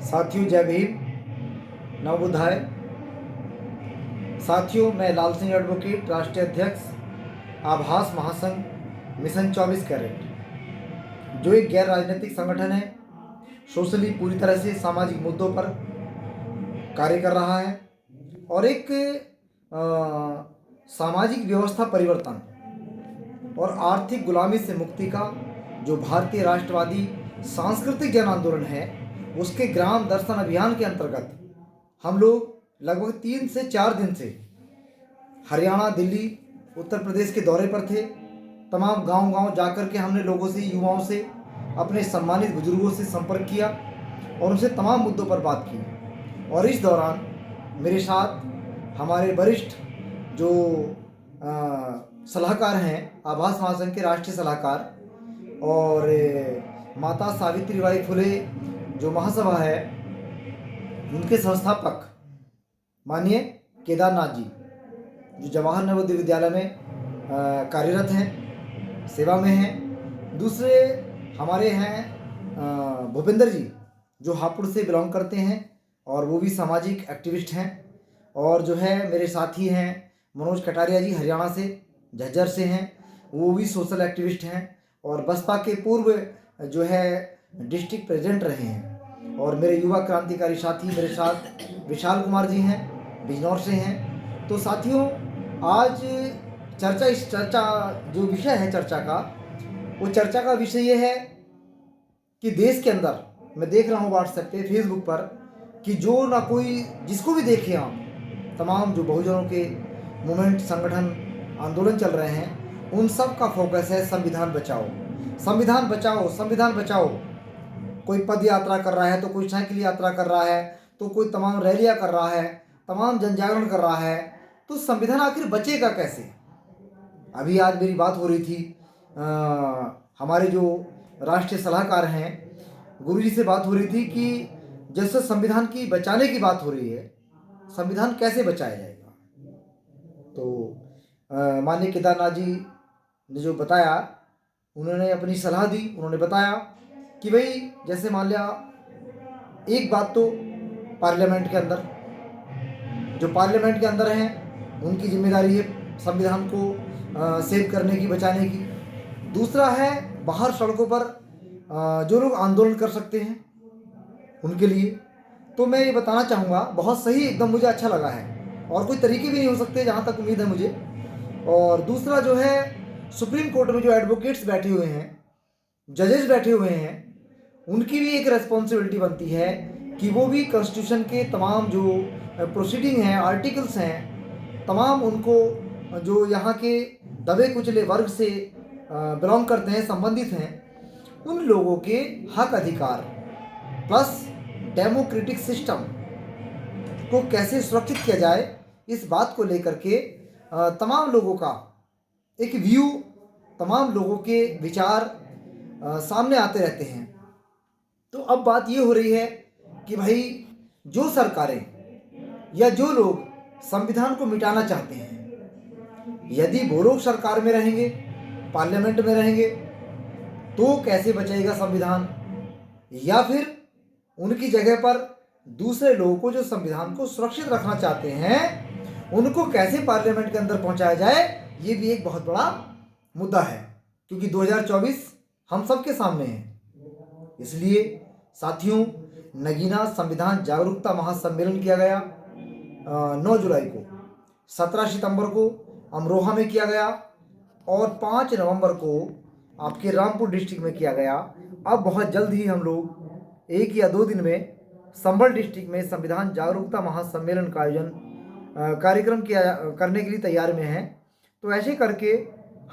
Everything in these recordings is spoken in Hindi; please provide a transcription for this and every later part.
साथियों जय भीम, नवबुधाय। साथियों, मैं लाल सिंह एडवोकेट, राष्ट्रीय अध्यक्ष आभास महासंघ मिशन 24 कैरेट, जो एक गैर राजनीतिक संगठन है, सोशली पूरी तरह से सामाजिक मुद्दों पर कार्य कर रहा है और एक सामाजिक व्यवस्था परिवर्तन और आर्थिक गुलामी से मुक्ति का जो भारतीय राष्ट्रवादी सांस्कृतिक जन आंदोलन है, उसके ग्राम दर्शन अभियान के अंतर्गत हम लोग लगभग 3 से 4 दिन से हरियाणा, दिल्ली, उत्तर प्रदेश के दौरे पर थे। तमाम गांव-गांव जाकर के हमने लोगों से, युवाओं से, अपने सम्मानित बुजुर्गों से संपर्क किया और उनसे तमाम मुद्दों पर बात की। और इस दौरान मेरे साथ हमारे वरिष्ठ जो सलाहकार हैं, आभास महासंघ के राष्ट्रीय सलाहकार और माता सावित्रीबाई फुले जो महासभा है, उनके संस्थापक माननीय केदारनाथ जी, जो जवाहर नवोदय विद्यालय में कार्यरत हैं, सेवा में हैं। दूसरे हमारे हैं भूपेंद्र जी, जो हापुड़ से बिलोंग करते हैं और वो भी सामाजिक एक्टिविस्ट हैं। और जो है मेरे साथी हैं मनोज कटारिया जी, हरियाणा से, झज्जर से हैं, वो भी सोशल एक्टिविस्ट हैं और बसपा के पूर्व जो है डिस्ट्रिक्ट प्रेसिडेंट रहे हैं। और मेरे युवा क्रांतिकारी साथी मेरे साथ विशाल कुमार जी हैं, बिजनौर से हैं। तो साथियों, आज चर्चा जो विषय है चर्चा का, वो चर्चा का विषय ये है कि देश के अंदर मैं देख रहा हूँ व्हाट्सएप पे, फेसबुक पर, कि जो ना कोई जिसको भी देखे आप, तमाम जो बहुजनों के मूवमेंट, संगठन, आंदोलन चल रहे हैं, उन सब का फोकस है संविधान बचाओ, संविधान बचाओ, संविधान बचाओ। कोई पद यात्रा कर रहा है, तो कोई साइकिल यात्रा कर रहा है, तो कोई तमाम रैलियां कर रहा है, तमाम जन जागरण कर रहा है। तो संविधान आखिर बचेगा कैसे? अभी आज मेरी बात हो रही थी, हमारे जो राष्ट्रीय सलाहकार हैं, गुरुजी से बात हो रही थी कि जैसे संविधान की बचाने की बात हो रही है, संविधान कैसे बचाया जाएगा? तो माननीय केदारनाथ जी ने जो बताया, उन्होंने अपनी सलाह दी। उन्होंने बताया कि भाई जैसे मान लिया, एक बात तो पार्लियामेंट के अंदर, जो पार्लियामेंट के अंदर हैं, उनकी जिम्मेदारी है संविधान को सेव करने की, बचाने की। दूसरा है बाहर सड़कों पर जो लोग आंदोलन कर सकते हैं, उनके लिए। तो मैं ये बताना चाहूँगा, बहुत सही, एकदम मुझे अच्छा लगा है, और कोई तरीके भी नहीं हो सकते जहाँ तक उम्मीद है मुझे। और दूसरा जो है, सुप्रीम कोर्ट में जो एडवोकेट्स बैठे हुए हैं, जजेस बैठे हुए हैं, उनकी भी एक रिस्पॉन्सिबिलिटी बनती है कि वो भी कॉन्स्टिट्यूशन के तमाम जो प्रोसीडिंग हैं, आर्टिकल्स हैं, तमाम उनको जो यहाँ के दबे कुचले वर्ग से बिलोंग करते हैं, संबंधित हैं, उन लोगों के हक अधिकार प्लस डेमोक्रेटिक सिस्टम को कैसे सुरक्षित किया जाए, इस बात को लेकर के तमाम लोगों का एक व्यू, तमाम लोगों के विचार सामने आते रहते हैं। तो अब बात ये हो रही है कि भाई जो सरकारें या जो लोग संविधान को मिटाना चाहते हैं, यदि वो लोग सरकार में रहेंगे, पार्लियामेंट में रहेंगे, तो कैसे बचेगा संविधान? या फिर उनकी जगह पर दूसरे लोगों को जो संविधान को सुरक्षित रखना चाहते हैं, उनको कैसे पार्लियामेंट के अंदर पहुंचाया जाए? ये भी एक बहुत बड़ा मुद्दा है, क्योंकि 2024 हम सबके सामने है। इसलिए साथियों, नगीना संविधान जागरूकता महासम्मेलन किया गया 9 जुलाई को, 17 सितंबर को अमरोहा में किया गया और 5 नवंबर को आपके रामपुर डिस्ट्रिक्ट में किया गया। अब बहुत जल्द ही हम लोग 1 या 2 दिन में संभल डिस्ट्रिक्ट में संविधान जागरूकता महासम्मेलन का आयोजन कार्यक्रम करने के लिए तैयार में हैं। तो ऐसे करके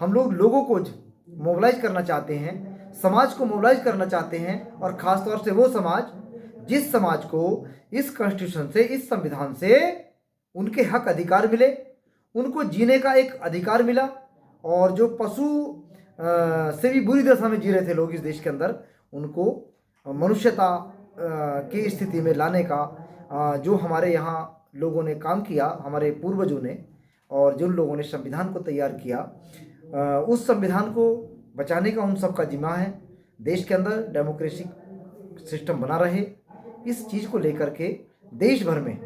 हम लोग लोगों को मोबिलाइज करना चाहते हैं, समाज को मोबिलाइज करना चाहते हैं, और ख़ास तौर से वो समाज जिस समाज को इस कॉन्स्टिट्यूशन से, इस संविधान से उनके हक अधिकार मिले, उनको जीने का एक अधिकार मिला, और जो पशु से भी बुरी दशा में जी रहे थे लोग इस देश के अंदर, उनको मनुष्यता की स्थिति में लाने का जो हमारे यहाँ लोगों ने काम किया, हमारे पूर्वजों ने, और जिन लोगों ने संविधान को तैयार किया, उस संविधान को बचाने का उन सबका जिम्मा है। देश के अंदर डेमोक्रेसी सिस्टम बना रहे, इस चीज़ को लेकर के देश भर में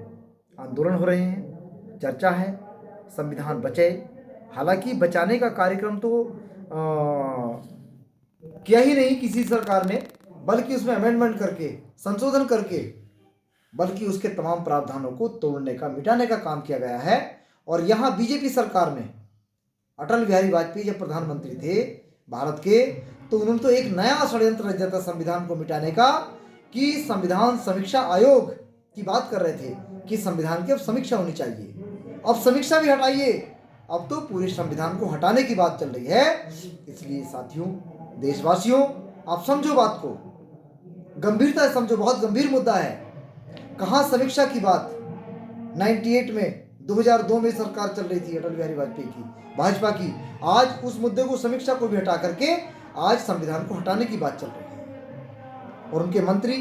आंदोलन हो रहे हैं, चर्चा है, संविधान बचे। हालांकि बचाने का कार्यक्रम तो किया ही नहीं किसी सरकार ने, बल्कि उसमें अमेंडमेंट करके, संशोधन करके, बल्कि उसके तमाम प्रावधानों को तोड़ने का, मिटाने का काम किया गया है। और यहाँ बीजेपी सरकार में अटल बिहारी वाजपेयी जब प्रधानमंत्री थे भारत के, तो उन्होंने तो एक नया षड्यंत्र रच दिया था संविधान को मिटाने का, कि संविधान समीक्षा आयोग की बात कर रहे थे कि संविधान की अब समीक्षा होनी चाहिए। अब समीक्षा भी हटाइए, अब तो पूरे संविधान को हटाने की बात चल रही है। इसलिए साथियों, देशवासियों, आप समझो बात को, गंभीरता से समझो, बहुत गंभीर मुद्दा है। कहाँ समीक्षा की बात? 98 में, 2002 में सरकार चल रही थी अटल बिहारी वाजपेयी की, भाजपा की। आज उस मुद्दे को, समीक्षा को भी हटा करके आज संविधान को हटाने की बात चल रही है। और उनके मंत्री,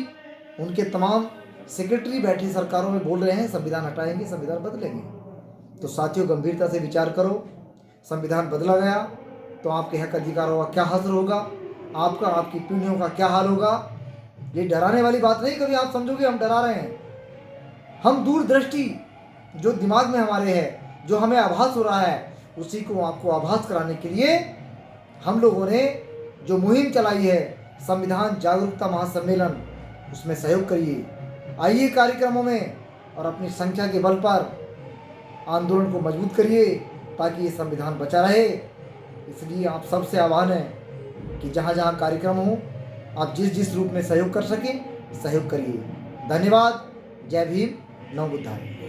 उनके तमाम सेक्रेटरी बैठे सरकारों में बोल रहे हैं संविधान हटाएंगे, संविधान बदलेंगे। तो साथियों, गंभीरता से विचार करो। संविधान बदला गया तो आपके हक अधिकारों का क्या हासिल होगा, आपका, आपकी पीढ़ियों का क्या हाल होगा। ये डराने वाली बात नहीं कभी आप समझोगे हम डरा रहे हैं। हम दूरदृष्टि जो दिमाग में हमारे है, जो हमें आभास हो रहा है, उसी को आपको आभास कराने के लिए हम लोगों ने जो मुहिम चलाई है, संविधान जागरूकता महासम्मेलन, उसमें सहयोग करिए, आइए कार्यक्रमों में और अपनी संख्या के बल पर आंदोलन को मजबूत करिए ताकि ये संविधान बचा रहे। इसलिए आप सबसे आह्वान है कि जहाँ जहाँ कार्यक्रम हो, आप जिस जिस रूप में सहयोग कर सकें, सहयोग करिए। धन्यवाद। जय भीम, नमो बुद्धाय।